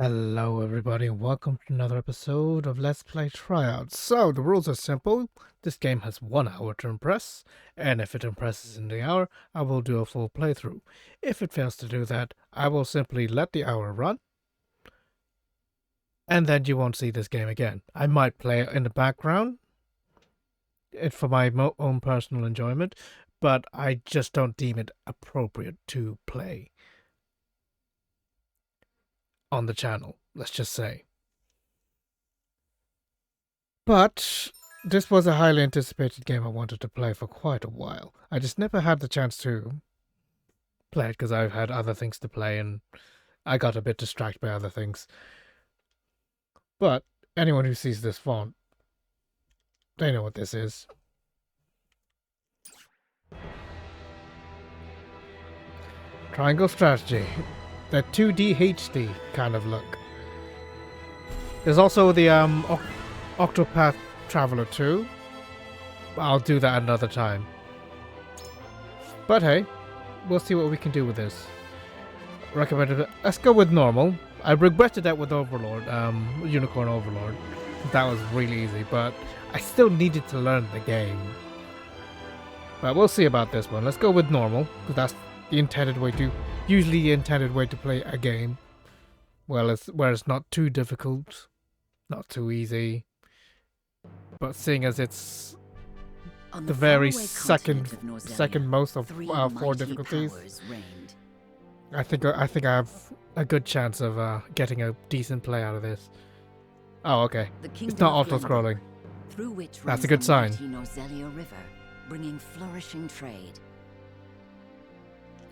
Hello everybody and welcome to another episode of Let's Play Tryouts. So the rules are simple. This game has 1 hour to impress, and if it impresses in the hour, I will do a full playthrough. If it fails to do that, I will simply let the hour run, and then you won't see this game again. I might play it in the background for my own personal enjoyment, but I just don't deem it appropriate to play on the channel, let's just say. But this was a highly anticipated game I wanted to play for quite a while. I just never had the chance to play it because I've had other things to play and I got a bit distracted by other things. But anyone who sees this font, they know what this is. Triangle strategy. That 2D HD kind of look. There's also the Octopath Traveler 2. I'll do that another time. But hey, we'll see what we can do with this. Recommended. Let's go with normal. I regretted that with Overlord, Unicorn Overlord. That was really easy, but I still needed to learn the game. But we'll see about this one. Let's go with normal, because that's the intended way to, usually the intended way to play a game. Well, where it's not too difficult, not too easy. But seeing as it's the very second most of 4 difficulties, I think I have a good chance of getting a decent play out of this. Oh, okay. It's not auto-scrolling. That's a good sign. River, bringing flourishing trade.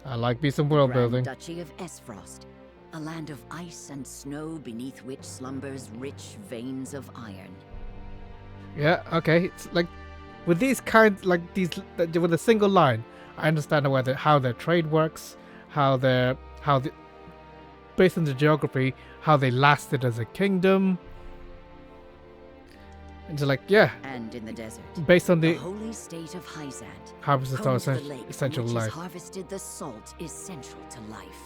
I like me some world building. Duchy of Esfrost, a land of ice and snow beneath which slumbers rich veins of iron. Yeah, okay. It's like with these kinds, like these, with a single line, I understand how their trade works, based on the geography, how they lasted as a kingdom. It's like, yeah. And in the desert, based on the holy state of Hyzant, harvest is essential to life. Harvested the salt essential to life.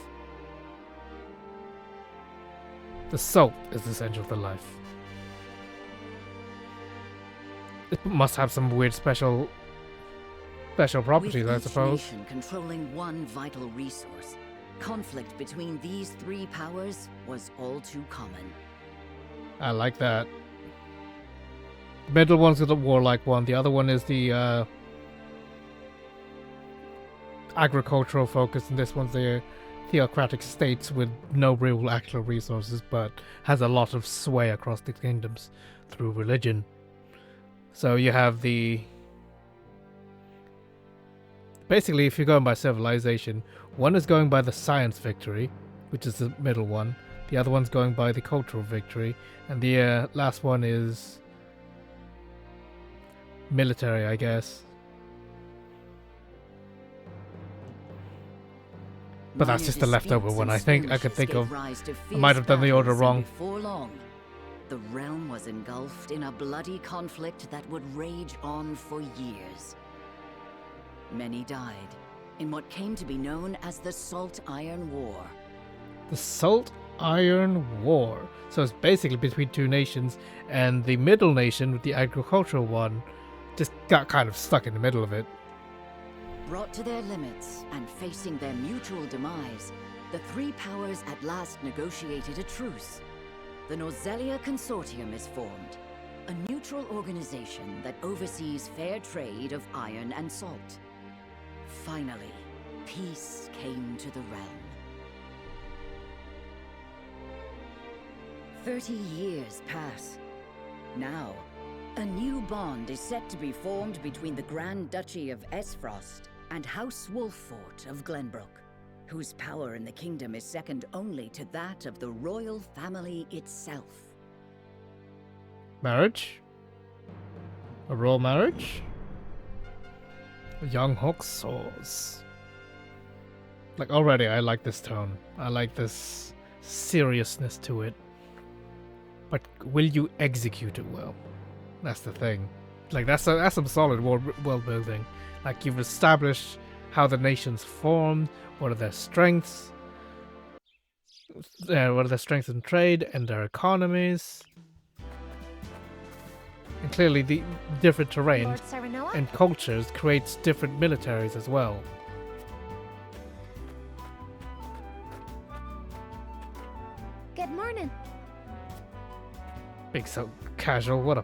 The salt is essential to life. It must have some weird special properties, I suppose. Each nation controlling one vital resource, conflict between these 3 powers was all too common. I like that. The middle one's the warlike one. The other one is the agricultural focus, and this one's the theocratic states with no real actual resources, but has a lot of sway across the kingdoms through religion. So you have basically, if you're going by civilization, one is going by the science victory, which is the middle one. The other one's going by the cultural victory, and the last one is military, I guess. But that's just the leftover one. I think I could think of. I might have done the order wrong. Before long, the realm was engulfed in a bloody conflict that would rage on for years. Many died in what came to be known as the Salt Iron War. The Salt Iron War. So it's basically between 2 nations, and the middle nation, with the agricultural one, just got kind of stuck in the middle of it. Brought to their limits and facing their mutual demise, the 3 powers at last negotiated a truce. The Nozelia Consortium is formed, a neutral organization that oversees fair trade of iron and salt. Finally, peace came to the realm. 30 years pass. Now, a new bond is set to be formed between the Grand Duchy of Esfrost and House Wolffort of Glenbrook, whose power in the kingdom is second only to that of the royal family itself. Marriage? A royal marriage? Young Hawk Swords. Like, already I like this tone. I like this seriousness to it. But will you execute it well? That's the thing. Like, that's some solid world building. Like, you've established how the nations formed, what are their strengths. what are their strengths in trade and their economies. And clearly the different terrain Lord Serenoa? and cultures creates different militaries as well. Good morning. Being so casual, what a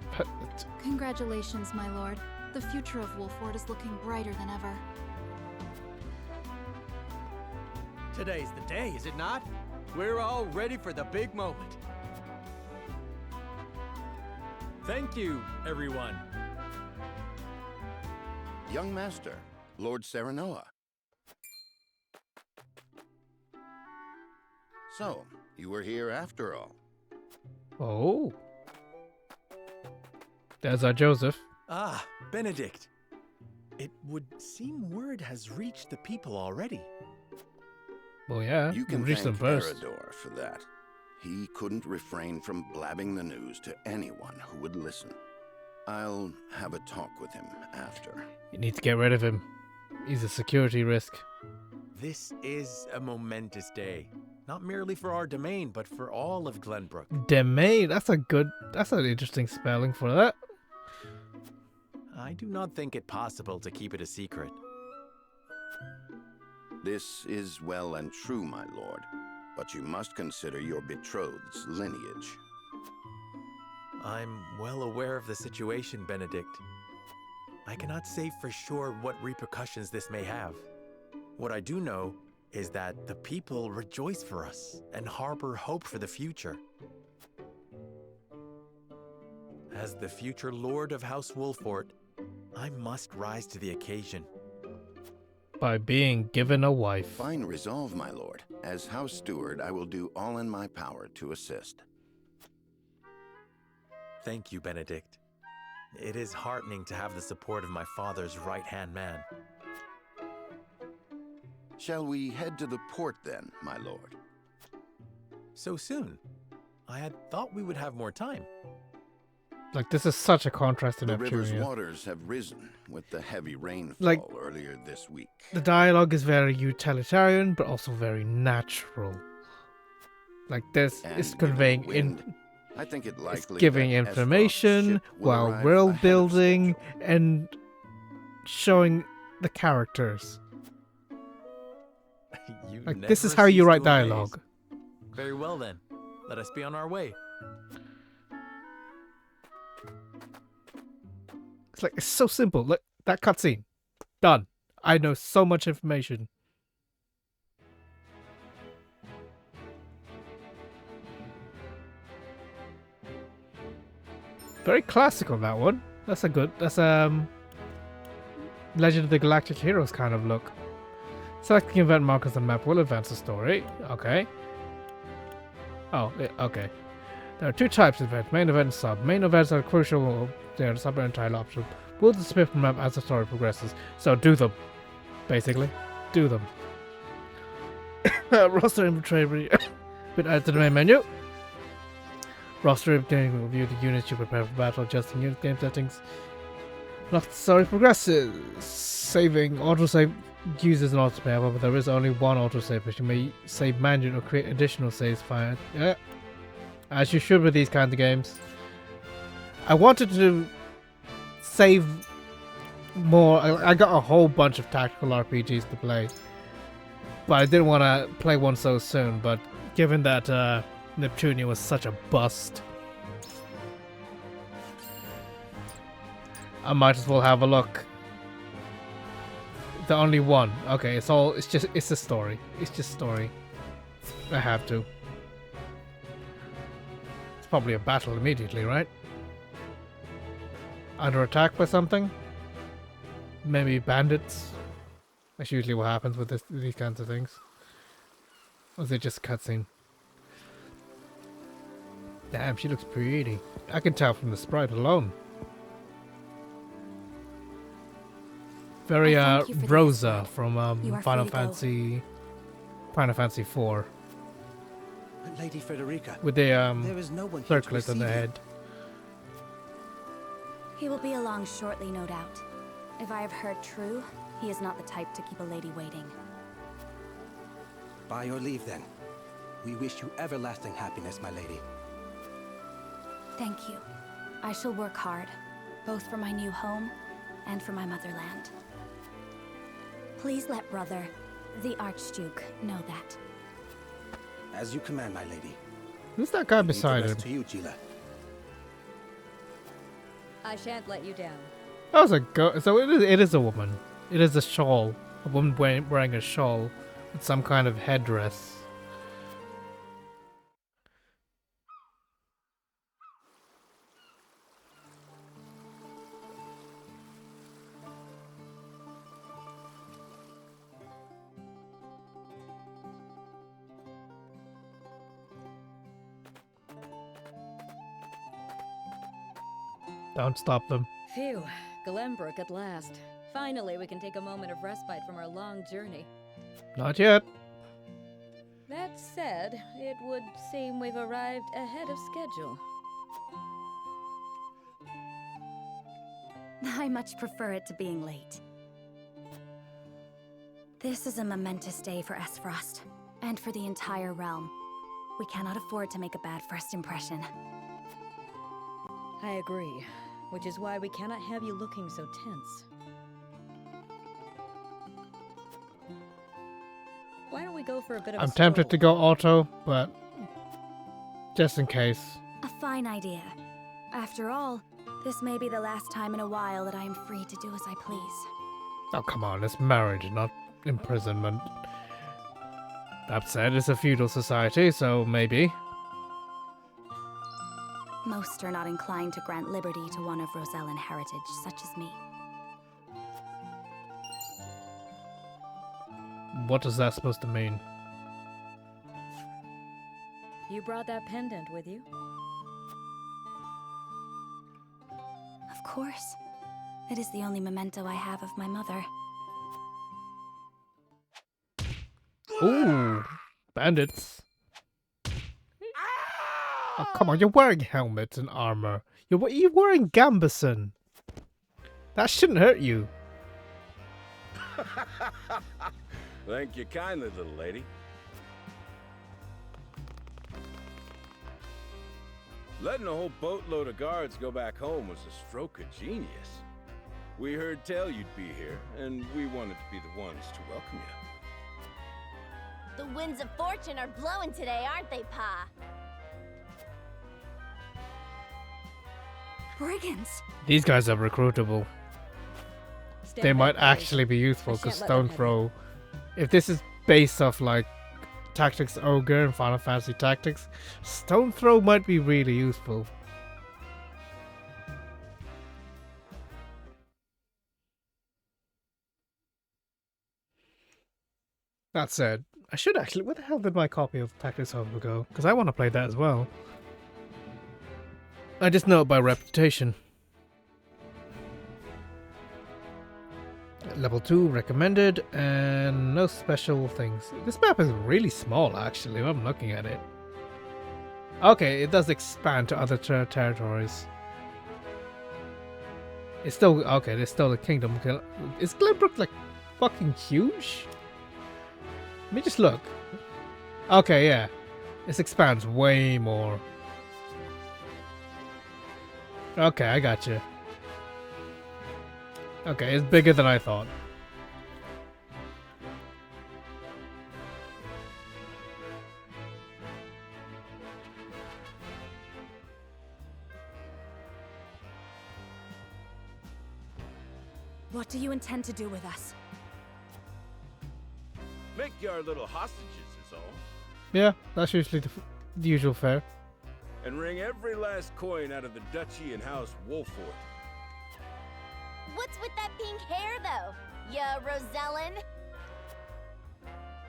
Congratulations, my lord. The future of Wolford is looking brighter than ever. Today's the day, is it not? We're all ready for the big moment. Thank you, everyone. Young master, Lord Serenoa. So, you were here after all. Oh. There's our Joseph. Ah, Benedict. It would seem word has reached the people already. Well, yeah, You can reach them thank first. Eridor for that. He couldn't refrain from blabbing the news to anyone who would listen. I'll have a talk with him after. You need to get rid of him. He's a security risk. This is a momentous day. Not merely for our domain, but for all of Glenbrook. Domain, that's an interesting spelling for that. I do not think it possible to keep it a secret. This is well and true, my lord, but you must consider your betrothed's lineage. I'm well aware of the situation, Benedict. I cannot say for sure what repercussions this may have. What I do know is that the people rejoice for us and harbor hope for the future. As the future Lord of House Wolford, I must rise to the occasion. By being given a wife. Fine resolve, my lord. As house steward, I will do all in my power to assist. Thank you, Benedict. It is heartening to have the support of my father's right-hand man. Shall we head to the port then, my lord? So soon? I had thought we would have more time. Like, this is such a contrast to The river's Neptunia. waters have risen with the heavy rainfall Like- earlier this week. The dialogue is very utilitarian, but also very natural. Like, this And is given the conveying wind, I think it it's likely giving that Esrog's information ship will while arrive world ahead of building schedule. and showing the characters. You Like, this is never how you cease write to amaze. dialogue. Very well then. Let us be on our way. It's like, it's so simple. Look, that cutscene. Done. I know so much information. Very classical, that one. That's Legend of the Galactic Heroes kind of look. Selecting event markers on the map will advance the story. Okay. Oh, okay. There are two types of events, main event and sub. Main events are crucial, they are the sub entirely optional. Will disappear from the map as the story progresses. So do them, basically. Do them. Roster inventory been added to the main menu. Roster inventory will review the units you prepare for battle, adjusting unit game settings. Not the story progresses. Saving autosave uses an autosave, however, there is only one autosave, but you may save manually or create additional saves via. Yeah. As you should with these kinds of games. I wanted to save more. I got a whole bunch of tactical RPGs to play. But I didn't want to play one so soon. But given that Neptunia was such a bust, I might as well have a look. The only one. Okay, it's a story. It's just story. I have to. Probably a battle immediately, right? Under attack by something? Maybe bandits? That's usually what happens with these kinds of things. Or is it just a cutscene? Damn, she looks pretty. I can tell from the sprite alone. Very I thank you for the Rosa insight. from You are Final free to go. Fantasy IV. Lady Frederica, With the there is no one here to circlet on the receive you. head. He will be along shortly, no doubt. If I have heard true, he is not the type to keep a lady waiting. By your leave, then. We wish you everlasting happiness, my lady. Thank you. I shall work hard, both for my new home and for my motherland. Please let brother, the Archduke, know that. As you command, my lady. Who's that guy Leave the beside him? rest to you, Gila. I shan't let you down. That was a girl. So it is a woman. It is a shawl. A woman wearing a shawl with some kind of headdress. Don't stop them. Phew, Glenbrook at last. Finally, we can take a moment of respite from our long journey. Not yet. That said, it would seem we've arrived ahead of schedule. I much prefer it to being late. This is a momentous day for Esfrost, and for the entire realm. We cannot afford to make a bad first impression. I agree, which is why we cannot have you looking so tense. Why don't we go for a bit of I'm a tempted stroll? to go auto, but just in case. A fine idea. After all, this may be the last time in a while that I am free to do as I please. Oh, come on, it's marriage, not imprisonment. That said, it's a feudal society, so maybe. Most are not inclined to grant liberty to one of Rosellan heritage, such as me. What is that supposed to mean? You brought that pendant with you? Of course. It is the only memento I have of my mother. Ooh, bandits. Oh, come on, you're wearing helmets and armor. You're wearing gambeson. That shouldn't hurt you. Thank you kindly, little lady. Letting a whole boatload of guards go back home was a stroke of genius. We heard tell you'd be here, and we wanted to be the ones to welcome you. The winds of fortune are blowing today, aren't they, Pa? Brigands! These guys are recruitable. Stand They back, might boys. actually be useful I shan't because let them Stone have Throw, if this is based off like Tactics Ogre and Final Fantasy Tactics, Stone Throw might be really useful. That said, I should actually. Where the hell did my copy of Tactics Ogre go? Because I want to play that as well. I just know it by reputation. Level 2 recommended, and no special things. This map is really small, actually, when I'm looking at it. Okay, it does expand to other territories. It's still, okay, there's still a kingdom. Is Glenbrook, like, fucking huge? Let me just look. Okay, yeah. This expands way more. Okay, I got you. Okay, it's bigger than I thought. What do you intend to do with us? Make you our little hostages is all. Yeah, that's usually the usual fare. And wring every last coin out of the duchy and house Wolford. What's with that pink hair, though? Ya Rosellan?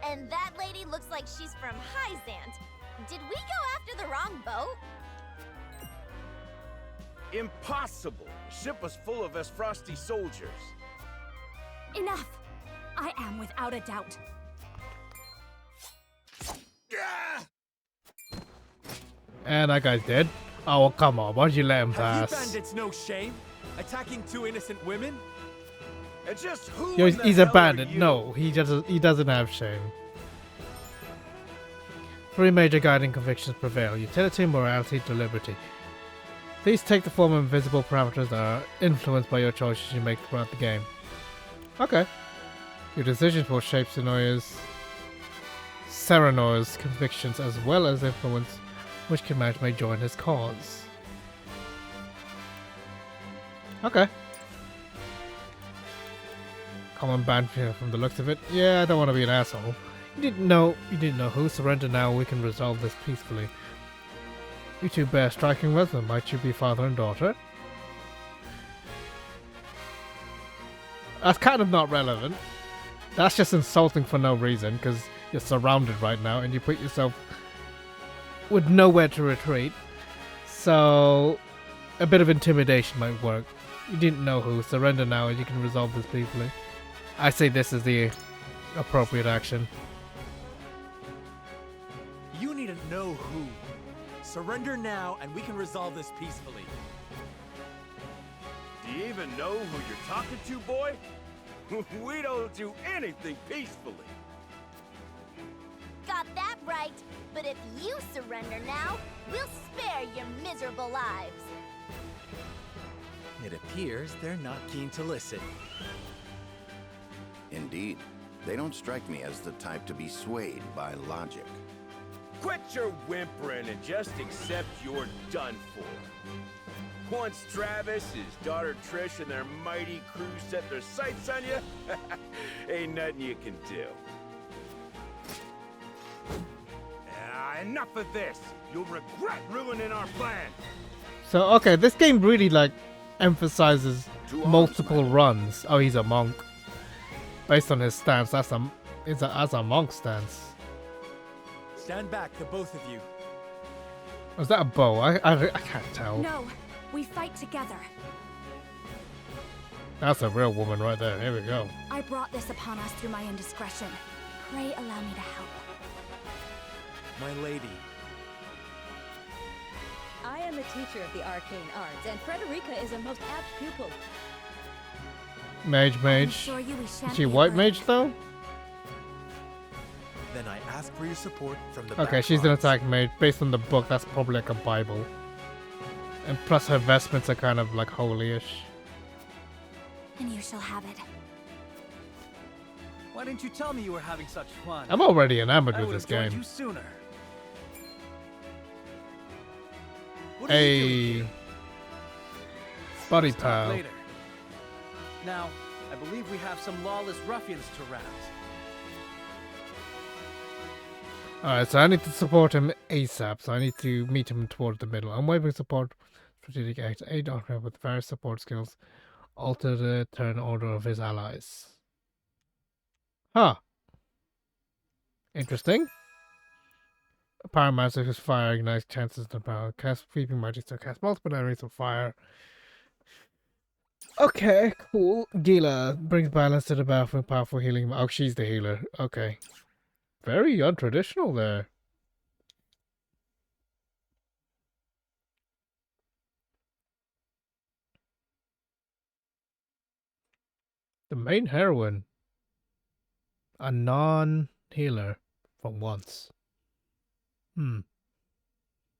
And that lady looks like she's from Hyzant. Did we go after the wrong boat? Impossible! The ship was full of Esfrosti soldiers. Enough! I am without a doubt. And that guy's dead. Oh, well, come on. Why'd you let him Have you pass? bandits no shame? Attacking two innocent women? And just who Yo, in the he's a hell are bandit. you? No, he doesn't have shame. Three major guiding convictions prevail: utility, morality, deliberty. These take the form of invisible parameters that are influenced by your choices you make throughout the game. Okay. Your decisions will shape Serenor's convictions as well as influence which command may join his cause. Okay. Common band from the looks of it. Yeah, I don't want to be an asshole. You didn't know who. Surrender now, we can resolve this peacefully. You two bear striking resemblance. Might you be father and daughter? That's kind of not relevant. That's just insulting for no reason, because you're surrounded right now and you put yourself with nowhere to retreat. So, a bit of intimidation might work. You didn't know who. Surrender now and you can resolve this peacefully. I say this is the appropriate action. You need to know who. Surrender now, and we can resolve this peacefully. Do you even know who you're talking to, boy? We don't do anything peacefully. Got that right. But if you surrender now, we'll spare your miserable lives. It appears they're not keen to listen. Indeed. They don't strike me as the type to be swayed by logic. Quit your whimpering and just accept you're done for. Once Travis, his daughter Trish, and their mighty crew set their sights on you, ain't nothing you can do. Enough of this! You'll regret ruining our plan! So, okay, this game really, like, emphasizes multiple runs. Oh, he's a monk. Based on his stance, that's a monk stance. Stand back, the both of you. Was that a bow? I can't tell. No, we fight together. That's a real woman right there. Here we go. I brought this upon us through my indiscretion. Pray allow me to help. My lady. I am a teacher of the arcane arts, and Frederica is a most apt pupil. Mage. Is she white mage though? Then I ask for your support from the Okay, she's an attack mage. Based on the book, that's probably like a Bible. And plus her vestments are kind of like holy-ish. And you shall have it. Why didn't you tell me you were having such fun? I'm already enamored I with would this have joined game. you sooner. What are you doing Hey, here? buddy Let's talk pal. later. Now, I believe we have some lawless ruffians to rout. Alright, so I need to support him ASAP, so I need to meet him towards the middle. I'm waving support strategic act. Aid Doctor with various support skills. Alter the turn order of his allies. Huh. Interesting. Pyromancer whose fire ignites chances to power. Cast Sweeping Magic to cast multiple enemies with fire. Okay, cool. Gila brings balance to the battle with powerful healing. Oh, she's the healer. Okay. Very untraditional there. The main heroine. A non-healer for once.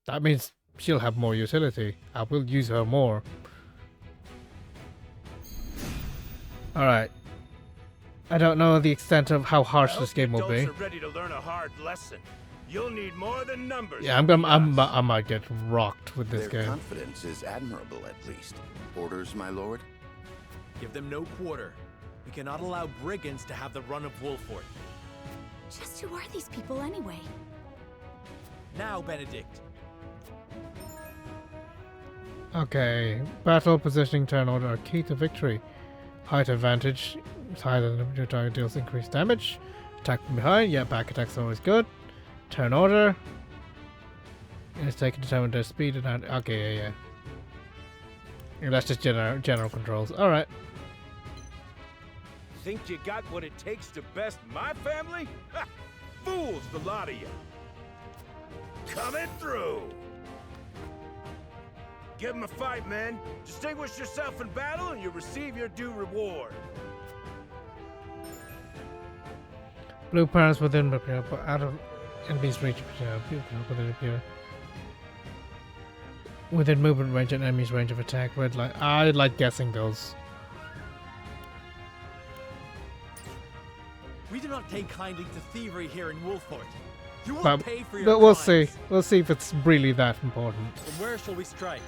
That means she'll have more utility. I will use her more. Alright. I don't know the extent of how harsh this game will be. Are ready to learn a hard lesson. You'll need more than numbers. Yeah, I might get rocked with this Their game. confidence is admirable, at least. Orders, my lord? Give them no quarter. We cannot allow brigands to have the run of Wolford. Just who are these people anyway? Now, Benedict. Okay. Battle, positioning, turn order are key to victory. Height advantage. It's higher than your target deals increased damage. Attack from behind. Yeah, back attacks are always good. Turn order. It's taken to determine their speed and okay, yeah. Yeah, that's just general controls. Alright. Think you got what it takes to best my family? Ha! Fools, the lot of you. Coming through. Give 'em a fight, men. Distinguish yourself in battle and you'll receive your due reward. Blue parents within prepare, but out of Enemies reach within movement range and enemies range of attack. Red light. I like guessing those. We do not take kindly to thievery here in Wolfort. You will But, pay for your but we'll crimes. see. We'll see if it's really that important. From where shall we strike?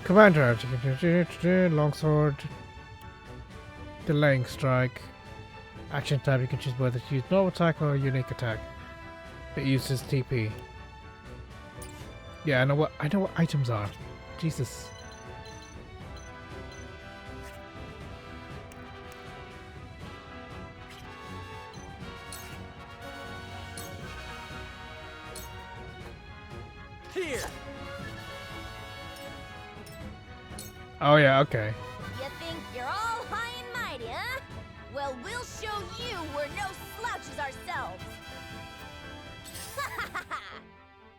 Commander, longsword, delaying strike. Action tab, you can choose whether to use normal attack or unique attack. It uses TP. Yeah, I know what items are. Jesus. Here. Oh yeah, okay. You think you're all high and mighty, huh? Well, we'll show you we're no slouches ourselves.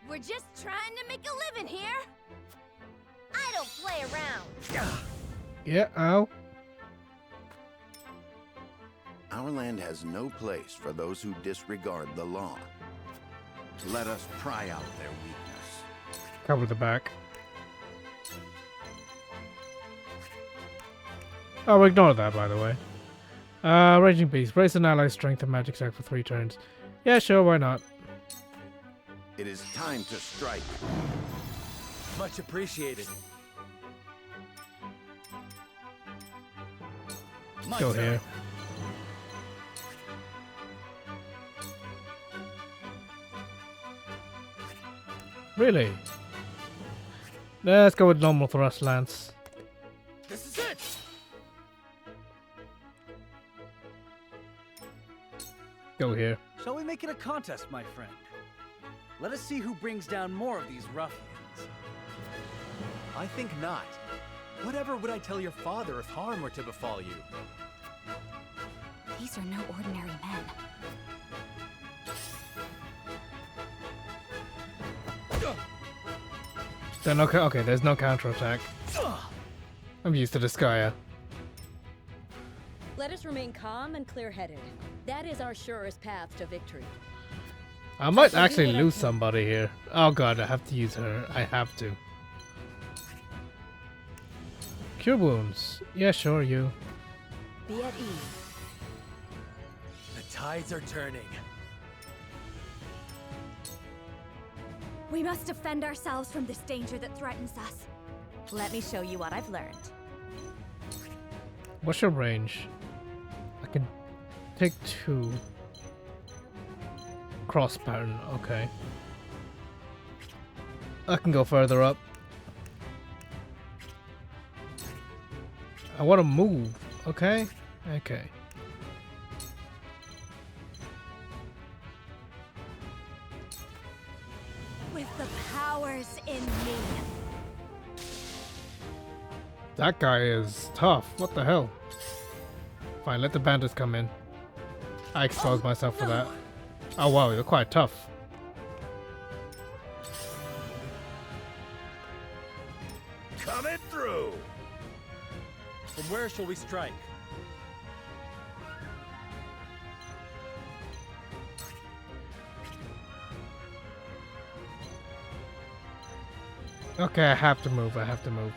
We're just trying to make a living here. I don't play around. Yeah, ow. Our land has no place for those who disregard the law. Let us pry out their weakness. Cover the back. Oh, ignore that, by the way. Raging Beast. Raise an ally's strength and magic attack for 3 turns. Yeah, sure, why not? It is time to strike. Much appreciated. Go here. Really? Let's go with normal thrust lance. This is it. Go here. Shall we make it a contest, my friend? Let us see who brings down more of these ruffians. I think not. Whatever would I tell your father if harm were to befall you? These are no ordinary men. Then okay, there's no counterattack. I'm used to Disgaea. Let us remain calm and clear-headed. That is our surest path to victory. I might actually lose somebody here. Oh god, I have to use her. I have to. Cure wounds. Yeah, sure, you. Be at ease. The tides are turning. We must defend ourselves from this danger that threatens us. Let me show you what I've learned. What's your range? I can take 2. Cross pattern, okay. I can go further up. I want to move, okay? Okay. With the powers in me. That guy is tough. What the hell? Fine, let the bandits come in. I exposed myself for that. Oh wow, you're quite tough. Coming through. From where shall we strike? Okay, I have to move. I have to move.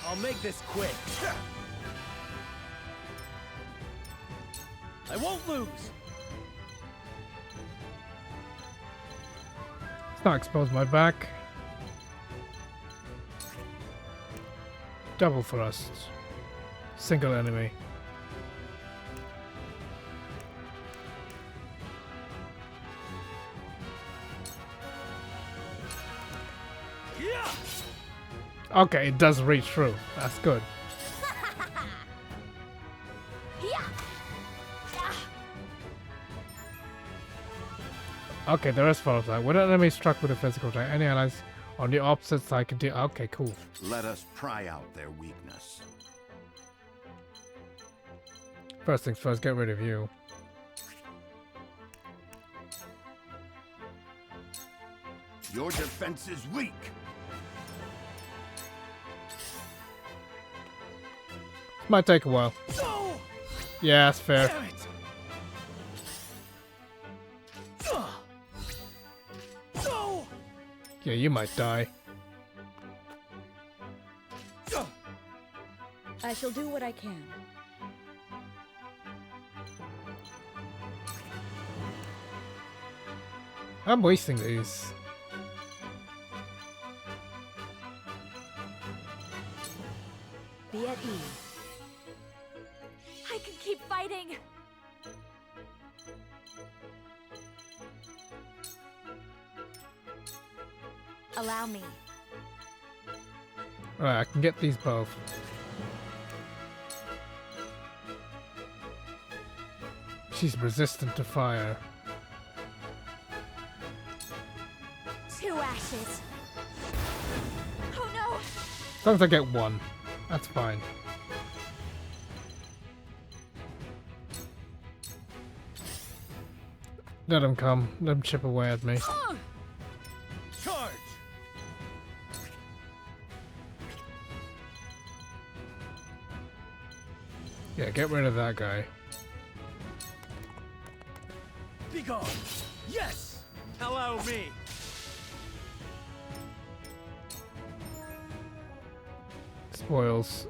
I'll make this quick. I won't lose. Let's not expose my back. Double thrust. Single enemy. Yeah. Okay, it does reach through. That's good. Okay, the rest follows that. When an enemy is struck with a physical attack, any allies on the opposite side can deal. Okay, cool. Let us pry out their weakness. First things first, get rid of you. Your defense is weak. Might take a while. Yeah, that's fair. Yeah, you might die. I shall do what I can. I'm wasting these. Be at ease. I can keep fighting. Allow me. Alright, I can get these both. She's resistant to fire. 2 ashes. Oh no! As long as I get one, that's fine. Let him come. Let him chip away at me. Charge! Yeah, get rid of that guy. Be gone! Yes! Allow me! Spoils.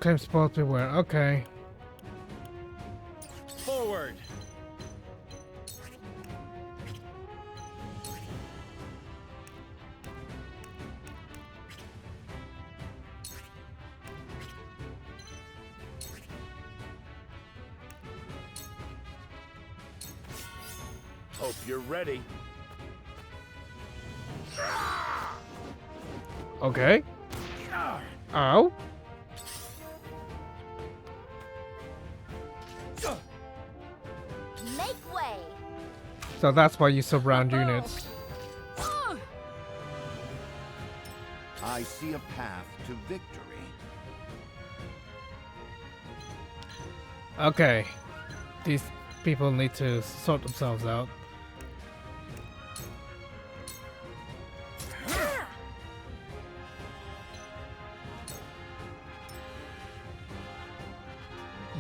Claim spoils beware. Okay. Forward! Hope you're ready. Okay. Ow. Make way! So that's why you surround units. I see a path to victory. Okay. These people need to sort themselves out.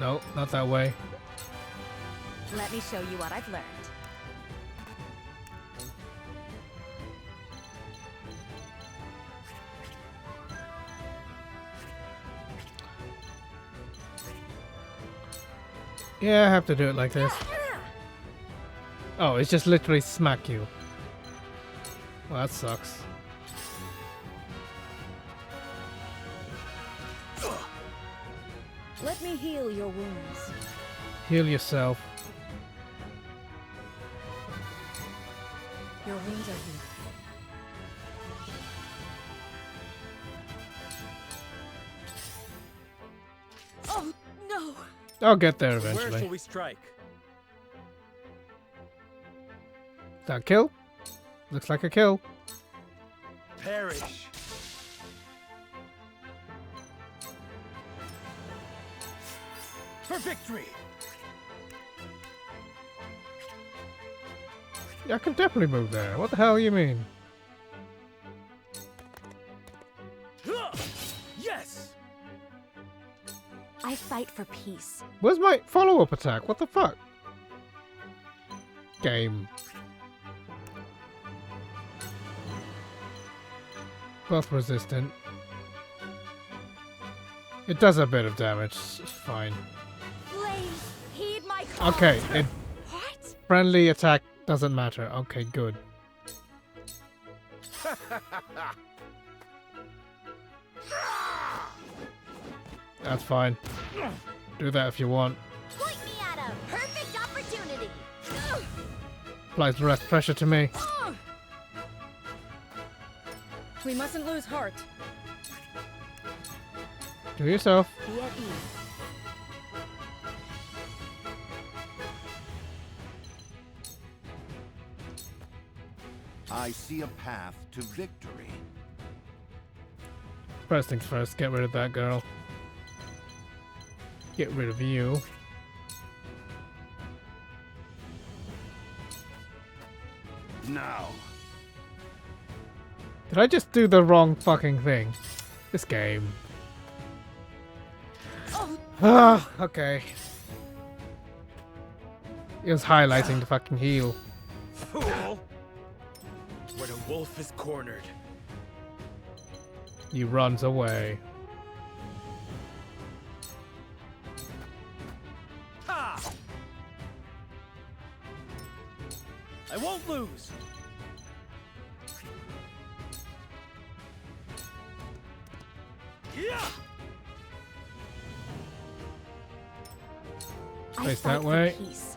No, not that way. Let me show you what I've learned. Yeah, I have to do it like this. Oh, it's just literally smack you. Well, that sucks. Let me heal your wounds. Heal yourself. Your wounds are healed. Oh, no! I'll get there Where eventually. shall we strike? That kill? Looks like a kill. Perish! For victory! Yeah, I can definitely move there. What the hell you mean? Yes! I fight for peace. Where's my follow-up attack? What the fuck? Game. Both resistant. It does a bit of damage. It's fine. Flames, heed my call. Okay, it What? friendly attack doesn't matter. Okay, good. That's fine. Do that if you want. Point me at a perfect opportunity. Applies less pressure to me. We mustn't lose heart. Do yourself. Be at ease. I see a path to victory. First things first, get rid of that girl. Get rid of you. Now. Did I just do the wrong fucking thing? This game. Ah, okay. It was highlighting the fucking heel. Fool! When a wolf is cornered, He runs away. Ha! I won't lose. Yeah! Face that way. Peace.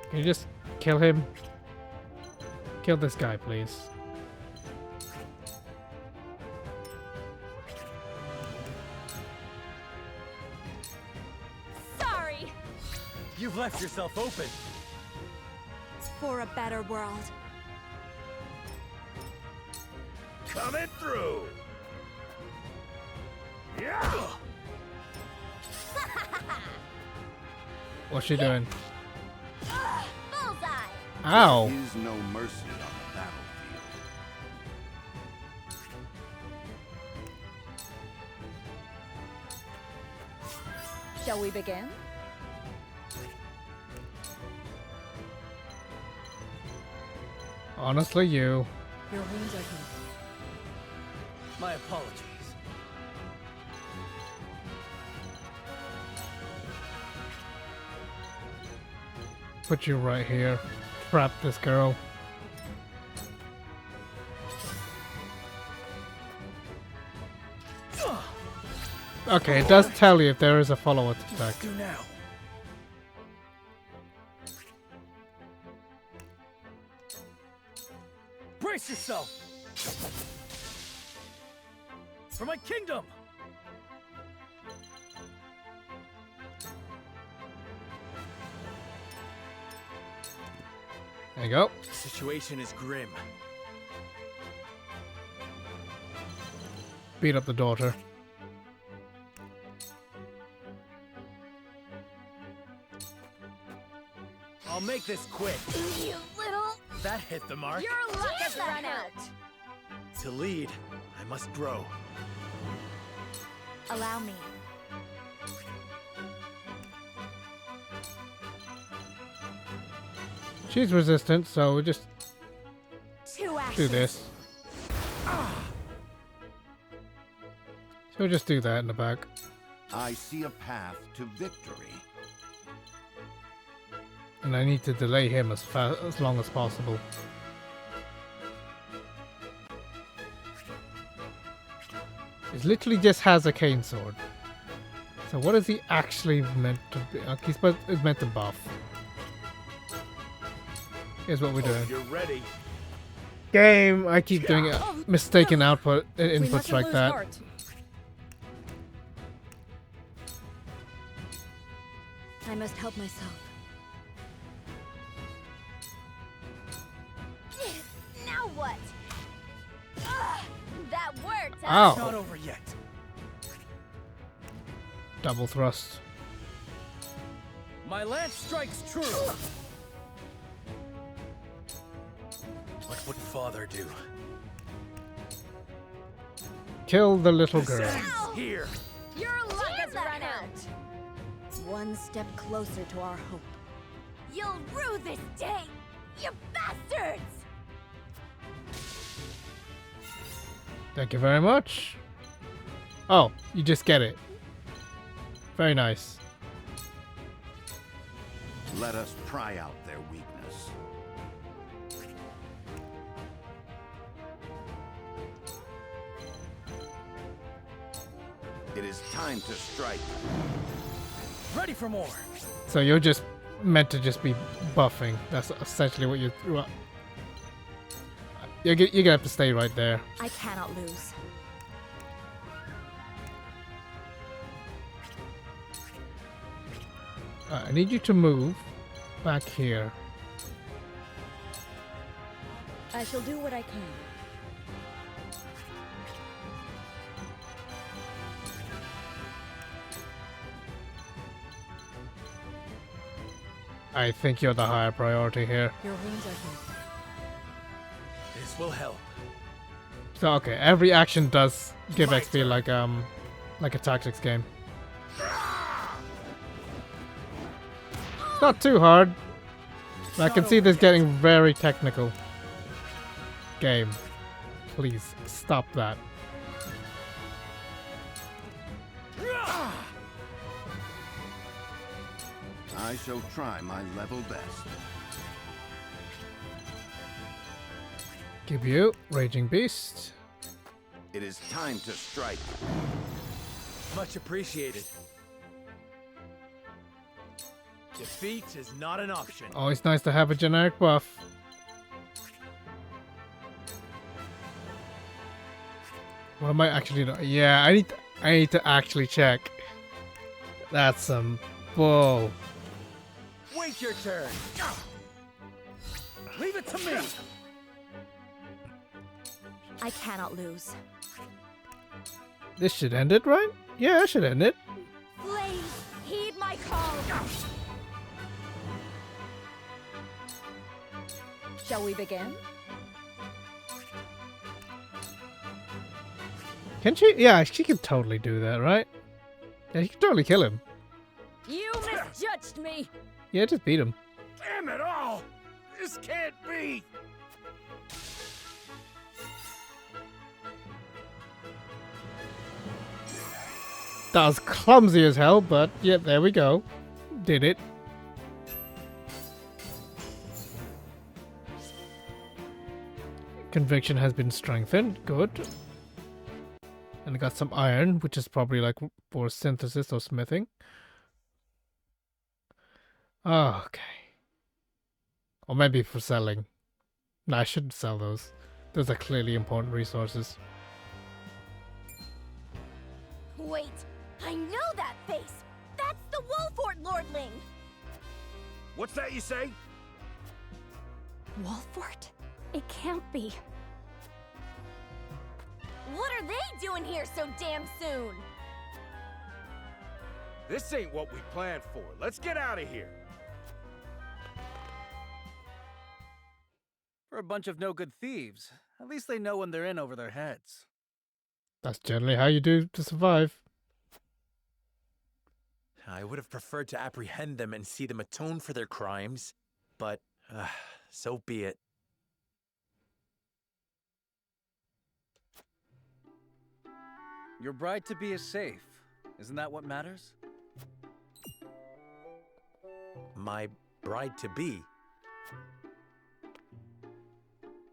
Can you just kill him? Kill this guy, please. Sorry! You've left yourself open. For a better world. coming through. Yeah! What's she doing? Bullseye! Ow! There is no mercy on the battlefield. Shall we begin? Honestly, you. Your wounds are healed. My apologies. Put you right here. Trap this girl. Okay, it does tell you if there is a follow-up attack. Do now. Brace yourself. For my kingdom. There you go. The situation is grim. Beat up the daughter. I'll make this quick. You little... That hit the mark. Your luck has run out! To lead, I must grow. Allow me. She's resistant, so we just Two ashes. do this. So we'll just do that in the back. I see a path to victory. And I need to delay him as long as possible. He literally just has a cane sword. So what is he actually meant to be? He's meant to buff. Here's what we're doing. You're ready. Game! I keep doing it. Mistaken output We inputs mustn't like lose that. heart. I must help myself. Now what? Ugh, that worked, Ow! Not over yet. Double thrust. My lance strikes true. What would father do? Kill the little girl. Ow! Here. Your luck has run out! One step closer to our hope. You'll rue this day, you bastards! Thank you very much. Oh, you just get it. Very nice. Let us pry out their weakness. It is time to strike. Ready for more. So you're just meant to just be buffing. That's essentially what you're gonna have to stay right there. I cannot lose. I need you to move back here. I shall do what I can. I think you're the higher priority here. Your wounds are healed. This will help. So okay, every action does give XP like a tactics game. It's not too hard. But I can see this getting very technical. Game. Please stop that. I shall try my level best. Give you Raging Beast. It is time to strike. Much appreciated. Defeat is not an option. Always nice to have a generic buff. What am I actually doing? Yeah, I need to actually check. That's some bull. Wait your turn. Leave it to me. I cannot lose. This should end it, right? Yeah, it should end it. Please heed my call. Shall we begin? Can she? Yeah, she can totally do that, right? Yeah, she can totally kill him. You misjudged me. Yeah, just beat him. Damn it all! This can't be! That was clumsy as hell, but yeah, there we go. Did it. Conviction has been strengthened. Good. And I got some iron, which is probably like for synthesis or smithing. Oh, okay. Or maybe for selling. No, I shouldn't sell those. Those are clearly important resources. Wait, I know that face. That's the Wolfort Lordling. What's that you say? Wolfort? It can't be. What are they doing here so damn soon? This ain't what we planned for. Let's get out of here. For a bunch of no-good thieves, at least they know when they're in over their heads. That's generally how you do to survive. I would have preferred to apprehend them and see them atone for their crimes, but so be it. Your bride-to-be is safe. Isn't that what matters? My bride-to-be.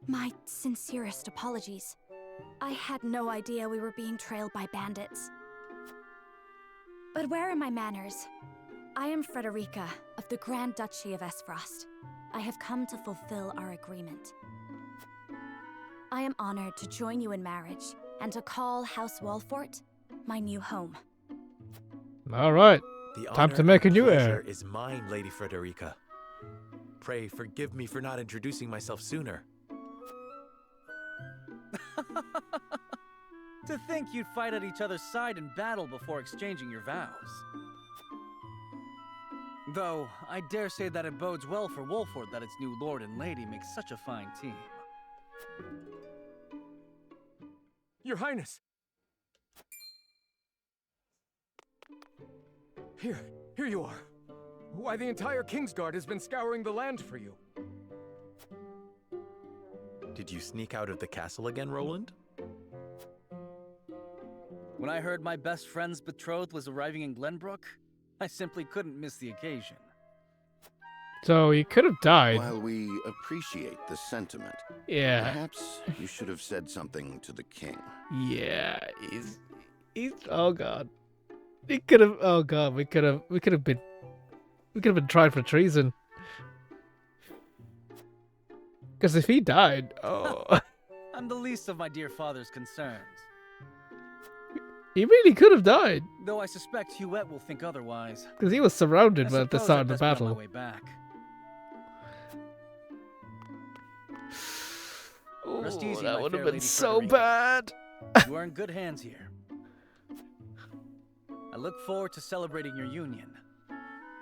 My sincerest apologies. I had no idea we were being trailed by bandits. But where are my manners? I am Frederica of the Grand Duchy of Esfrost. I have come to fulfill our agreement. I am honored to join you in marriage and to call House Wolfort my new home. All right. Time to make a new heir. Is mine, Lady Frederica. Pray forgive me for not introducing myself sooner. To think you'd fight at each other's side in battle before exchanging your vows. Though, I dare say that it bodes well for Wolfort that its new lord and lady make such a fine team. Your Highness! Here you are. Why, the entire Kingsguard has been scouring the land for you. Did you sneak out of the castle again, Roland? When I heard my best friend's betrothed was arriving in Glenbrook, I simply couldn't miss the occasion. So he could have died. While we appreciate the sentiment, Yeah. perhaps you should have said something to the king. Yeah, he's oh god. He could have oh god, we could have been tried for treason. Because if he died, oh I'm the least of my dear father's concerns. he really could have died. Though I suspect Huette will think otherwise. Because he was surrounded at the suppose start I'd of the best be on battle. my way back. Rest easy, that my would have fair been Lady so Frederica. bad. You are in good hands here. I look forward to celebrating your union.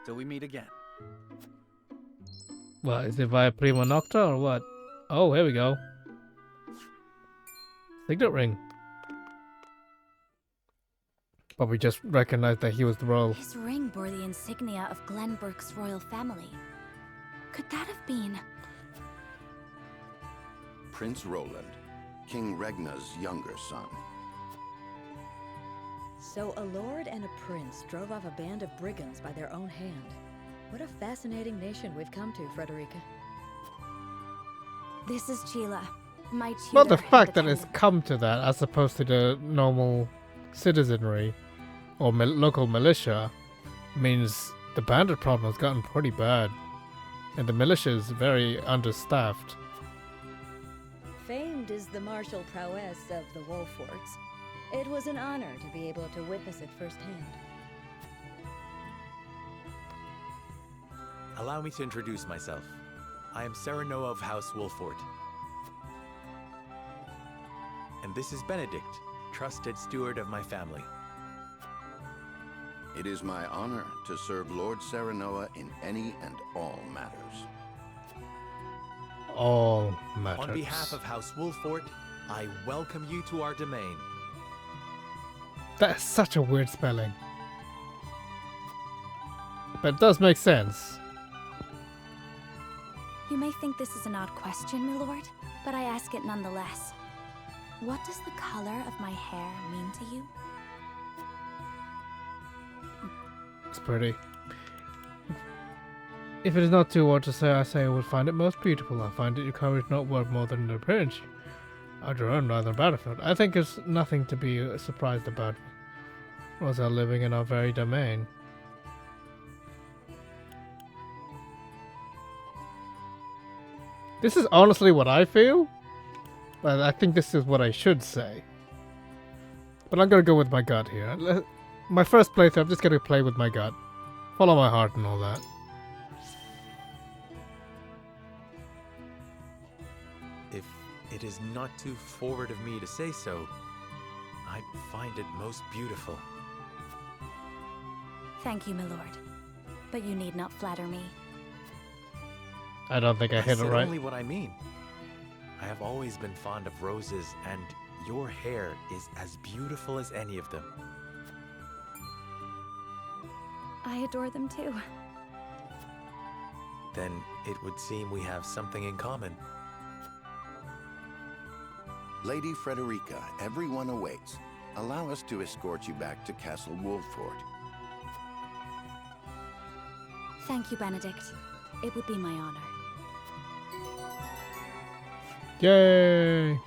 Till we meet again. What, is it via Prima Nocta or what? Oh, here we go. Signet ring. But we just recognized that he was the royal. His ring bore the insignia of Glenbrook's royal family. Could that have been... Prince Roland, King Regna's younger son. So a lord and a prince drove off a band of brigands by their own hand. What a fascinating nation we've come to, Frederica. This is Sheila, my tutor. Well, the and fact that it's attendant. come to that as opposed to the normal citizenry or local militia means the bandit problem has gotten pretty bad. And the militia is very understaffed. Famed is the martial prowess of the Wolforts. It was an honor to be able to witness it firsthand. Allow me to introduce myself. I am Serenoa of House Wolfort. And this is Benedict, trusted steward of my family. It is my honor to serve Lord Serenoa in any and all matters. All matters. On behalf of House Wolfort, I welcome you to our domain. That is such a weird spelling. But it does make sense. You may think this is an odd question, my lord, but I ask it nonetheless. What does the color of my hair mean to you? It's pretty. If it is not too hard to say, I say I would find it most beautiful. I find that your color is not worth more than an appearance. I'd own rather battlefield. I think it's nothing to be surprised about. Roselle living in our very domain. This is honestly what I feel. But I think this is what I should say. But I'm gonna go with my gut here. My first playthrough, I'm just gonna play with my gut. Follow my heart and all that. If it is not too forward of me to say so, I find it most beautiful. Thank you, my lord. But you need not flatter me. I don't think I hit it said right. only what I mean. I have always been fond of roses, and your hair is as beautiful as any of them. I adore them too. Then it would seem we have something in common. Lady Frederica, everyone awaits. Allow us to escort you back to Castle Wolfort. Thank you, Benedict. It would be my honor. Yay!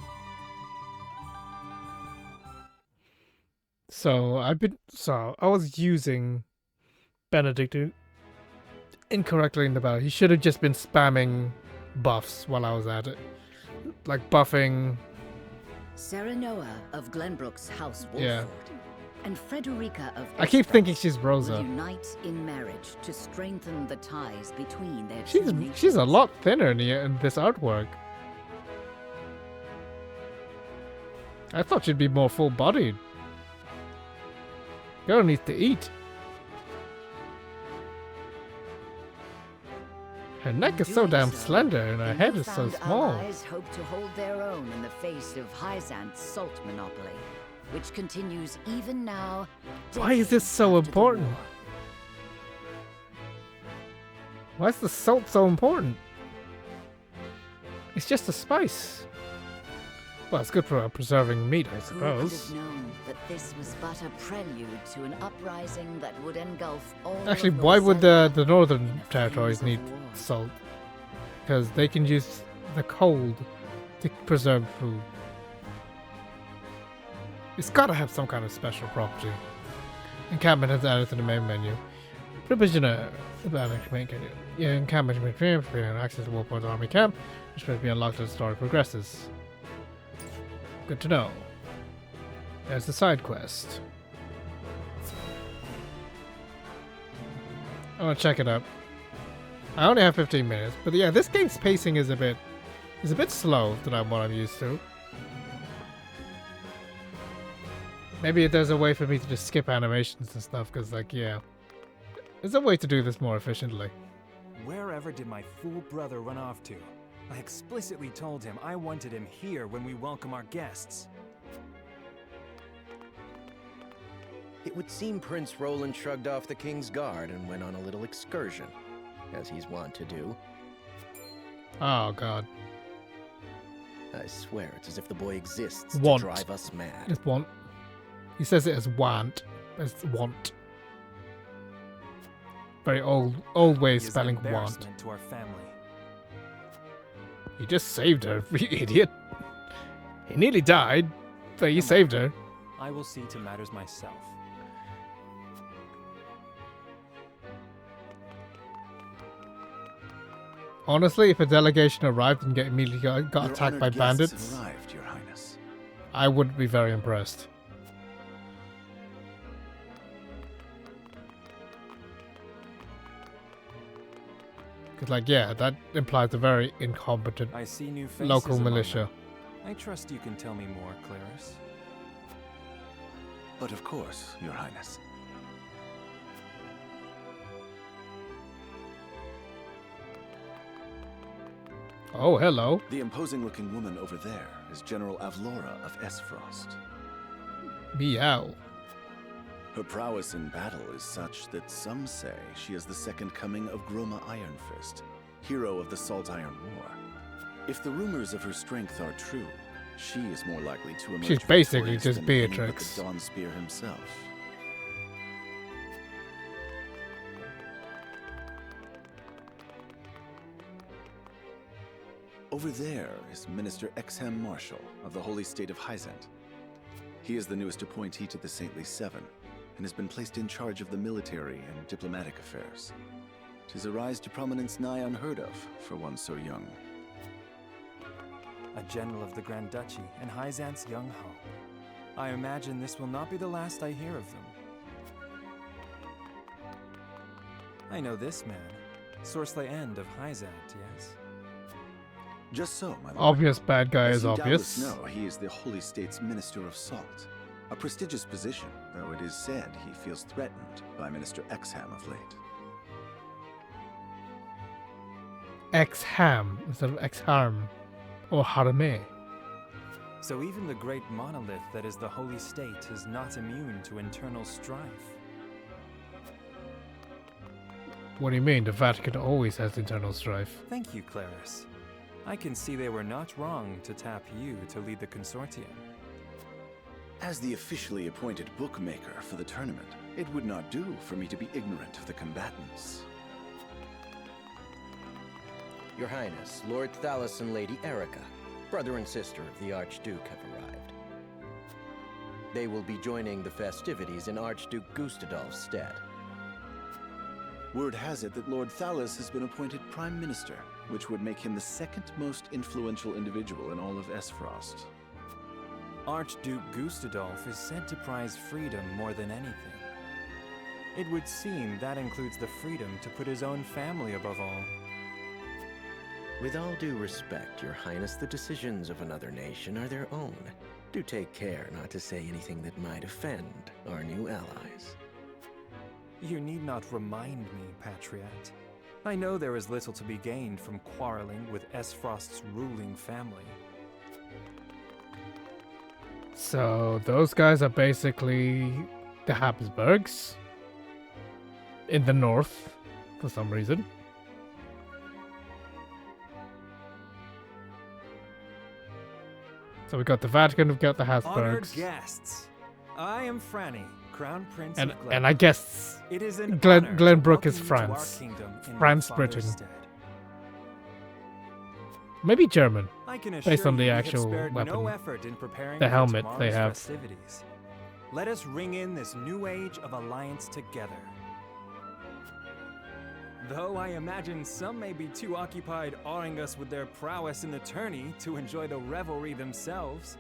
So I was using Benedict incorrectly in the battle. He should have just been spamming buffs while I was at it. Like buffing. Serenoa of Glenbrook's House Wolford. Yeah. And Frederica of I keep thinking she's will Rosa. unite in marriage to strengthen the ties between their She's two nations. she's a lot thinner in this artwork. I thought she'd be more full-bodied. Girl needs to eat. Her neck is so damn slender and her head is so newfound small. Allies hope to hold their own in the face of Hyzant's salt monopoly, which continues even now. Why is this so important? Why is the salt so important? It's just a spice. Well, it's good for preserving meat, I Who could suppose. have known that this was but a prelude to an uprising that would engulf all Actually, of why would Roselia the northern in the territories flames need of war? salt? Because they can use the cold to preserve food. It's gotta have some kind of special property. Encampment has added to the main menu. Provisioner. Yeah, encampment access to Warport Army Camp, which may be unlocked as the story progresses. Good to know. There's the side quest. I want to check it up. I only have 15 minutes, but yeah, this game's pacing is a bit slow than what I'm used to. Maybe there's a way for me to just skip animations and stuff, because like, yeah. There's a way to do this more efficiently. Wherever did my fool brother run off to? I explicitly told him I wanted him here when we welcome our guests. It would seem Prince Roland shrugged off the King's Guard and went on a little excursion, as he's wont to do. Oh, God. I swear it's as if the boy exists Want. to drive us mad. It's want. He says it as want. As want. Very old way of spelling want. Embarrassment to our family. You just saved her, you idiot. He nearly died, but you saved her. I will see to matters myself. Honestly, if a delegation arrived and immediately got attacked by bandits, Arrived, Your Highness. I wouldn't be very impressed. Because, like, yeah, that implies a very incompetent I see new faces local among militia. them. I trust you can tell me more, Claris. But of course, Your Highness. Oh, hello. The imposing-looking woman over there is General Avlora of Esfrost. Meow. Her prowess in battle is such that some say she is the second coming of Groma Ironfist, hero of the Salt Iron War. If the rumors of her strength are true, she is more likely to emerge She's basically victorious just than any but Beatrix. the Dawnspear himself. Over there is Minister Exham Marshall of the Holy State of Hyzant. He is the newest appointee to the Saintly Seven, and has been placed in charge of the military and diplomatic affairs. 'Tis a rise to prominence nigh unheard of for one so young. A general of the Grand Duchy and Hyzant's young hope. I imagine this will not be the last I hear of them. I know this man, Sorsley End of Hyzant, yes? Just so, my lord. Obvious bad guy As is you obvious. doubtless know, he is the Holy State's Minister of Salt. A prestigious position, though it is said he feels threatened by Minister Exham of late. Exham instead of Exharm or Harame. So even the great monolith that is the Holy State is not immune to internal strife. What do you mean? The Vatican always has internal strife. Thank you, Claris. I can see they were not wrong to tap you to lead the consortium. As the officially appointed bookmaker for the tournament, it would not do for me to be ignorant of the combatants. Your Highness, Lord Thalos and Lady Erica, brother and sister of the Archduke, have arrived. They will be joining the festivities in Archduke Gustadolf's stead. Word has it that Lord Thalos has been appointed Prime Minister, which would make him the second most influential individual in all of Esfrost. Archduke Gustadolf is said to prize freedom more than anything. It would seem that includes the freedom to put his own family above all. With all due respect, Your Highness, the decisions of another nation are their own. Do take care not to say anything that might offend our new allies. You need not remind me, Patriot. I know there is little to be gained from quarreling with Esfrost's ruling family. So those guys are basically the Habsburgs in the north for some reason. So we got the Vatican, we've got the Honored Habsburgs. guests, I am Franny, Crown Prince And of I guess It is an honor to Glenbrook is welcome you to our France. kingdom in my France, father's Britain. stead. Maybe German, I can based assure on the you we have actual spared weapon. no effort in preparing The for helmet they tomorrow's have. festivities. Let us ring in this new age of alliance together. Though I imagine some may be too occupied awing us with their prowess in the tourney to enjoy the revelry themselves.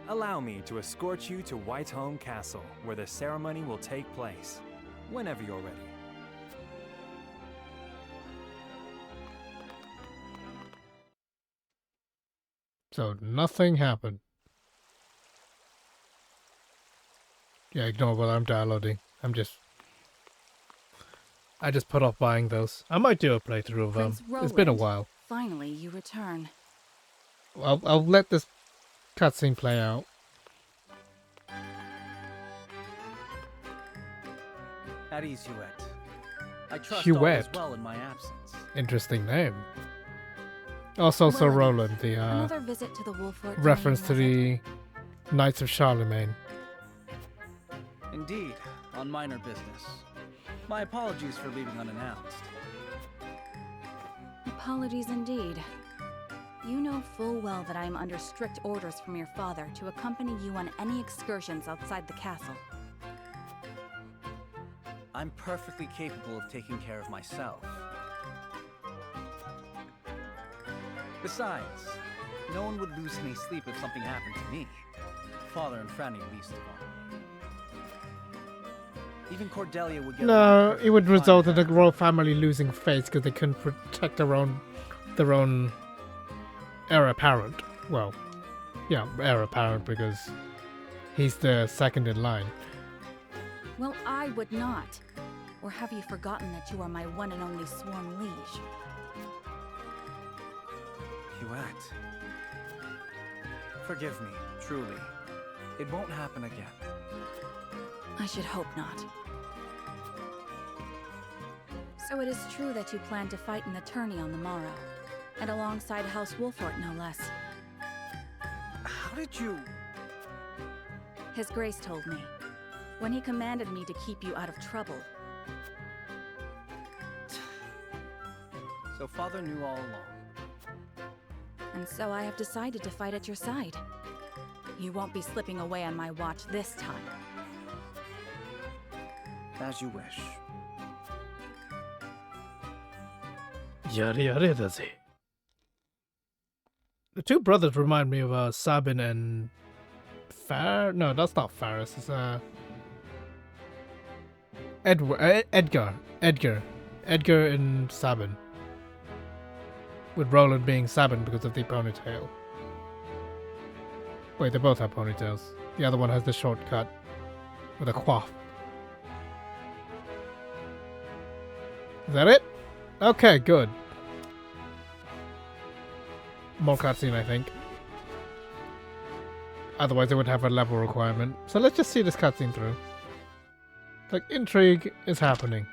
Allow me to escort you to Whitehome Castle, where the ceremony will take place, whenever you're ready. So nothing happened. Yeah, ignore what I'm downloading. I just put off buying those. I might do a playthrough of them. Prince It's been a Roland, while. Finally, you return. I'll let this cutscene play out. At ease, Huet. I trust all is Huet. well in my absence. Interesting name. Also, Sir Well, Roland, the Another visit to the Wolfort reference to domain, the Knights of Charlemagne. Indeed, on minor business. My apologies for leaving unannounced. Apologies indeed. You know full well that I am under strict orders from your father to accompany you on any excursions outside the castle. I'm perfectly capable of taking care of myself. Besides, no one would lose any sleep if something happened to me. Father and Franny least of all. Even Cordelia would get... No, it would result in the royal family losing face because they couldn't protect their own heir apparent. Well, yeah, heir apparent because he's the second in line. Well, I would not. Or have you forgotten that you are my one and only sworn liege? Huet. Forgive me, truly. It won't happen again. I should hope not. So it is true that you plan to fight in the tourney on the morrow, and alongside House Wolfort, no less. How did you... His Grace told me, when he commanded me to keep you out of trouble. So Father knew all along. And so I have decided to fight at your side. You won't be slipping away on my watch this time. As you wish. Yada yada does he? The two brothers remind me of Sabin and No, that's not Faris. It's Edgar and Sabin. With Roland being Sabin because of the ponytail. Wait, they both have ponytails. The other one has the shortcut with a coif. Is that it? Okay, good. More cutscene, I think. Otherwise, they would have a level requirement. So let's just see this cutscene through. Like, intrigue is happening.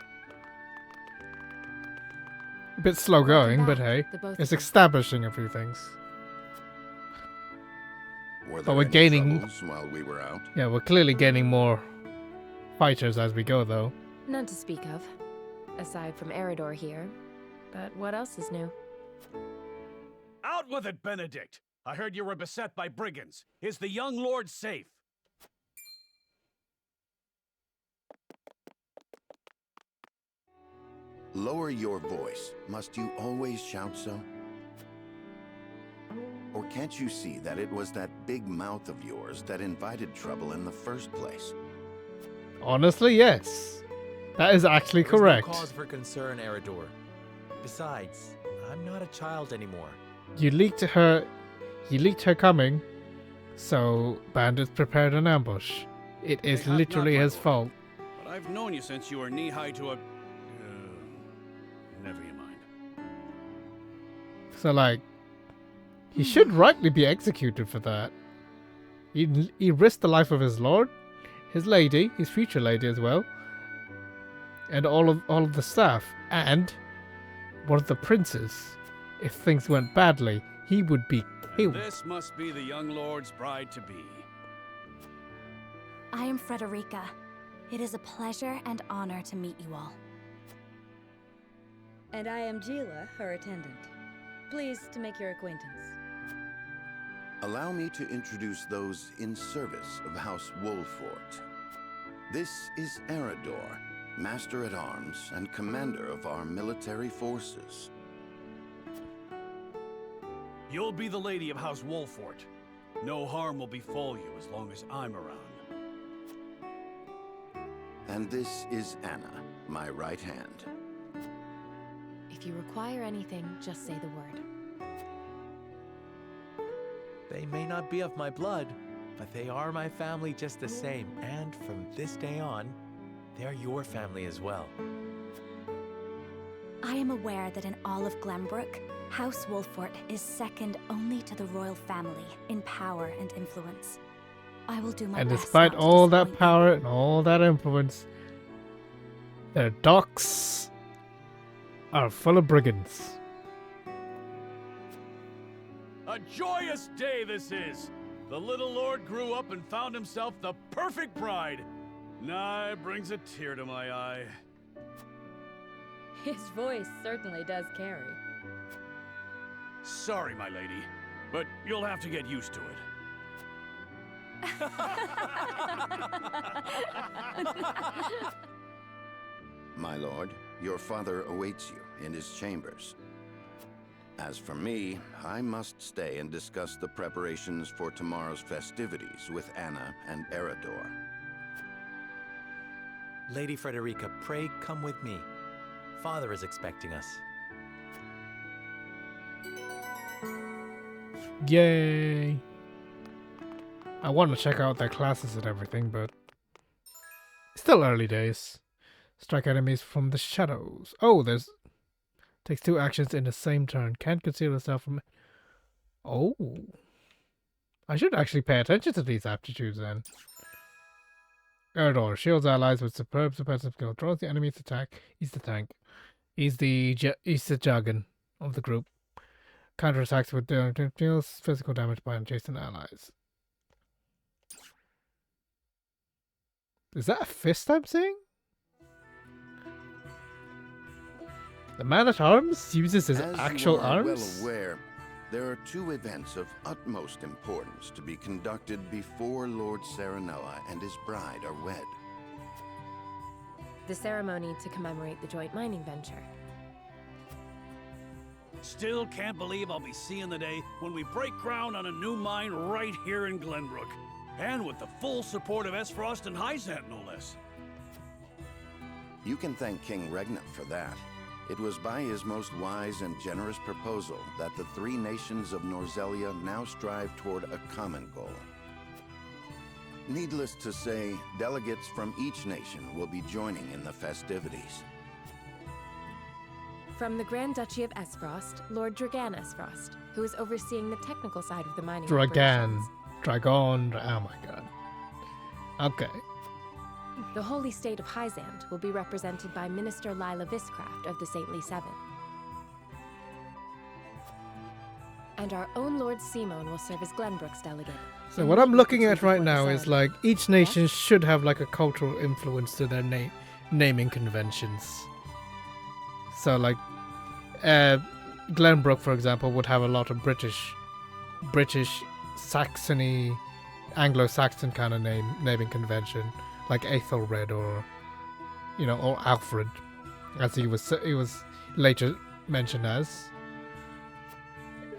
A bit slow going, but hey, it's establishing a few things. But we're gaining. While we were out? Yeah, we're clearly gaining more fighters as we go, though. None to speak of, aside from Eridor here. But what else is new? Out with it, Benedict! I heard you were beset by brigands. Is the young lord safe? Lower your voice. Must you always shout so? Or can't you see that it was that big mouth of yours that invited trouble in the first place? Honestly, yes. That is actually There's correct. No cause for concern, Eridor. Besides, I'm not a child anymore. You leaked her coming, so bandits prepared an ambush. It is literally his fault. But I've known you since you were knee-high to a... never you mind. So, like, he should rightly be executed for that. He risked the life of his lord, his lady, his future lady as well, and all of the staff, and one of the princes. If things went badly, he would be killed. This must be the young lord's bride-to-be. I am Frederica. It is a pleasure and honor to meet you all. And I am Gila, her attendant. Pleased to make your acquaintance. Allow me to introduce those in service of House Wolfort. This is Eridor, Master-at-Arms and Commander of our military forces. You'll be the lady of House Wolfort. No harm will befall you as long as I'm around. And this is Anna, my right hand. If you require anything, just say the word. They may not be of my blood, but they are my family just the same. And from this day on, they're your family as well. I am aware that in all of Glenbrook, House Wolfort is second only to the royal family in power and influence. I will do my And best despite not to all that disappoint power and all that influence, Their docks are full of brigands. A joyous day this is! The little lord grew up and found himself the perfect bride. Nigh brings a tear to my eye. His voice certainly does carry. Sorry, my lady, but you'll have to get used to it. My lord, your father awaits you in his chambers. As for me, I must stay and discuss the preparations for tomorrow's festivities with Anna and Eridor. Lady Frederica, pray come with me. Father is expecting us. Yay! I want to check out their classes and everything, but still early days. Strike enemies from the shadows. Oh, there's takes 2 actions in the same turn. Can't conceal yourself from. Oh, I should actually pay attention to these aptitudes then. Eridor shields allies with superb suppressive skill. Draws the enemy's attack. He's the tank. He's the jargon of the group. Counterattacks with deals physical damage by adjacent allies. Is that a fist I'm seeing? The man-at-arms uses his actual arms? As you are well aware, there are 2 events of utmost importance to be conducted before Lord Serenella and his bride are wed. The ceremony to commemorate the joint mining venture. Still can't believe I'll be seeing the day when we break ground on a new mine right here in Glenbrook. And with the full support of Esfrost and Hyzant, no less. You can thank King Regna for that. It was by his most wise and generous proposal that the 3 nations of Norzelia now strive toward a common goal. Needless to say, delegates from each nation will be joining in the festivities. From the Grand Duchy of Esfrost, Lord Dragan Esfrost, who is overseeing the technical side of the mining Dragan. operations. Dragon. Oh my god. Okay. The holy state of Hyzant will be represented by Minister Lila Viscraft of the Saintly Seven. And our own Lord Simon will serve as Glenbrook's delegate. So what I'm looking at right now is like each nation should have like a cultural influence to their naming conventions. So like Glenbrook, for example, would have a lot of British Saxony, Anglo-Saxon kind of naming convention, like Ethelred or, you know, or Alfred, as he was later mentioned as.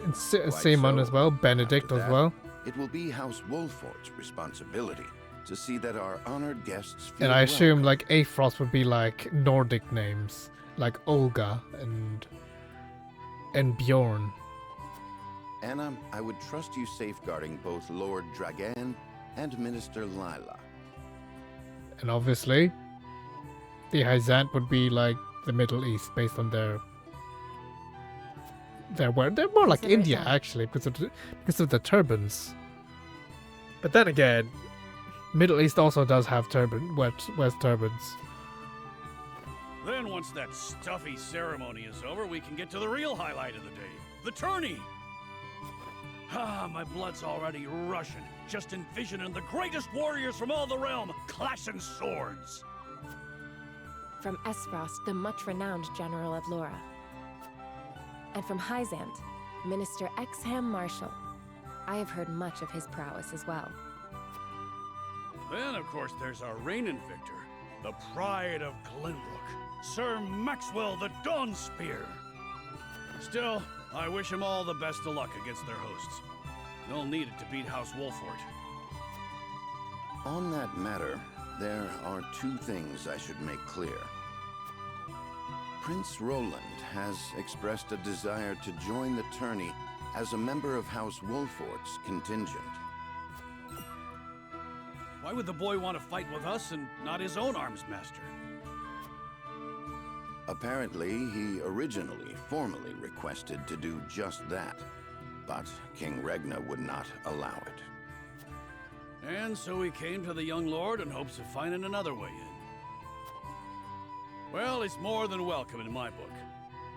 And Simon as well, Benedict as well. It will be House Wolfort's responsibility to see that our honored guests feel And I assume welcome. like Aefrost would be like Nordic names, like Olga and Bjorn. Anna, I would trust you safeguarding both Lord Dragan and Minister Lila. And obviously, the Hyzant would be like the Middle East based on their more like India actually because of the turbans. But then again, Middle East also does have West turbans. Then once that stuffy ceremony is over, we can get to the real highlight of the day, the tourney. Ah, my blood's already rushing, just envisioning the greatest warriors from all the realm clashing swords. From Esfrost, the much-renowned General of Laura. And from Hyzant, Minister Exham Marshall. I have heard much of his prowess as well. Then, of course, there's our reigning victor, the pride of Glenbrook, Sir Maxwell the Dawnspear. Still, I wish him all the best of luck against their hosts. They'll need it to beat House Wolfort. On that matter, there are 2 things I should make clear. Prince Roland has expressed a desire to join the tourney as a member of House Wolfort's contingent. Why would the boy want to fight with us and not his own arms master? Apparently, he originally formally requested to do just that, but King Regna would not allow it. And so he came to the young lord in hopes of finding another way in. Well, it's more than welcome in my book.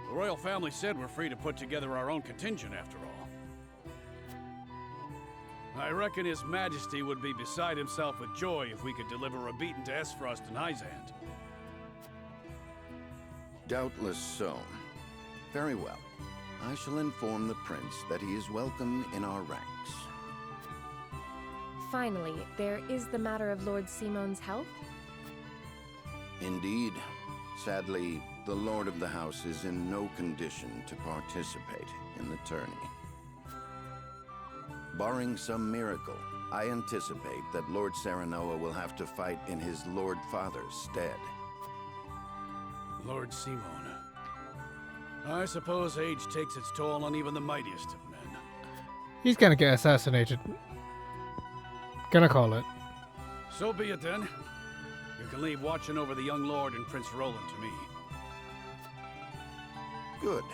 The royal family said we're free to put together our own contingent after all. I reckon His Majesty would be beside himself with joy if we could deliver a beating to Esfrost and Hyzant. Doubtless so. Very well. I shall inform the prince that he is welcome in our ranks. Finally, there is the matter of Lord Simon's health. Indeed. Sadly, the Lord of the House is in no condition to participate in the tourney. Barring some miracle, I anticipate that Lord Serenoa will have to fight in his Lord Father's stead. Lord Simon. I suppose age takes its toll on even the mightiest of men. He's gonna get assassinated. Gonna call it. So be it then. You can leave watching over the young lord and Prince Roland to me. Good.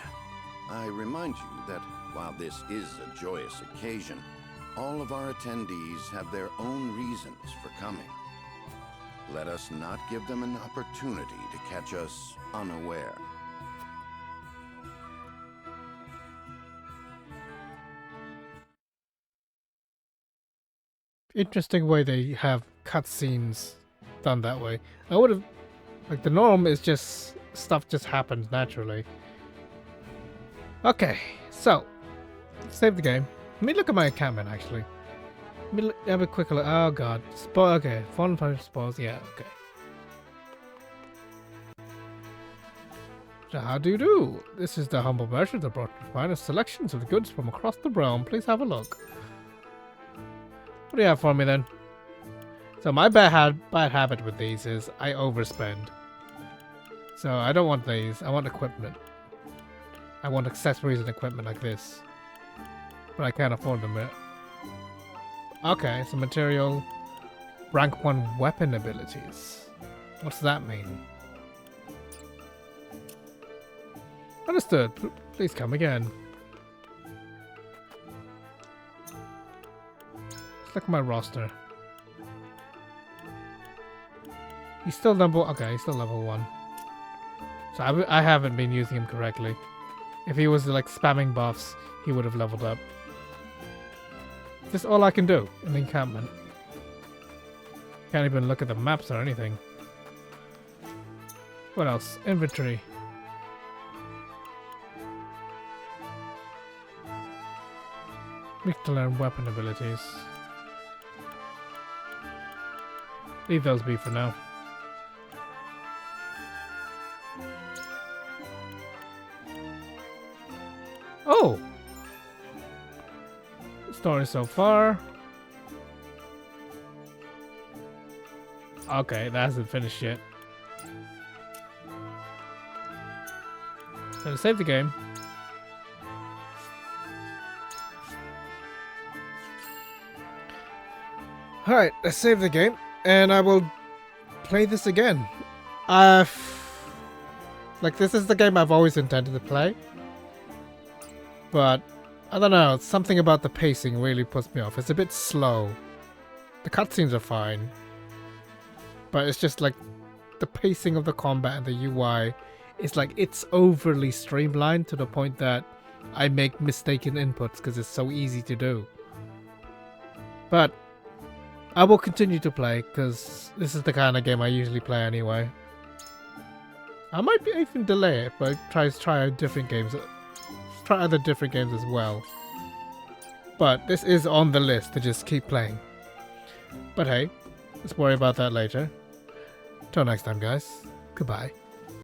I remind you that while this is a joyous occasion, all of our attendees have their own reasons for coming. Let us not give them an opportunity to catch us unaware. Interesting way they have cutscenes done that way. I would have, like, the norm is just stuff just happens naturally. Okay, so save the game. Let me look at my encampment actually. Let me have a quick look. Oh god, okay, fun spoils. Yeah, okay. So how do you do? This is the humble merchant that brought the finest selections of the goods from across the realm. Please have a look. What do you have for me then? So my bad habit with these is I overspend. So I don't want these. I want equipment. I want accessories and equipment like this. But I can't afford them yet. Okay, so material. Rank 1 weapon abilities. What's that mean? Understood. Please come again. Look at my roster. He's still he's still level 1. So I haven't been using him correctly. If he was like spamming buffs, he would have leveled up. This is all I can do in the encampment. Can't even look at the maps or anything. What else? Inventory. We have to learn weapon abilities. Leave those be for now. Oh! Story so far. Okay, that hasn't finished yet. So to save the game. Alright, let's save the game. And I will play this again. Like, this is the game I've always intended to play. But, I don't know, something about the pacing really puts me off. It's a bit slow. The cutscenes are fine. But it's just like, the pacing of the combat and the UI is like, it's overly streamlined to the point that I make mistaken inputs because it's so easy to do. But I will continue to play because this is the kind of game I usually play anyway. I might be even delay it, but try different games. Try other different games as well. But this is on the list to just keep playing. But hey, let's worry about that later. Till next time, guys. Goodbye.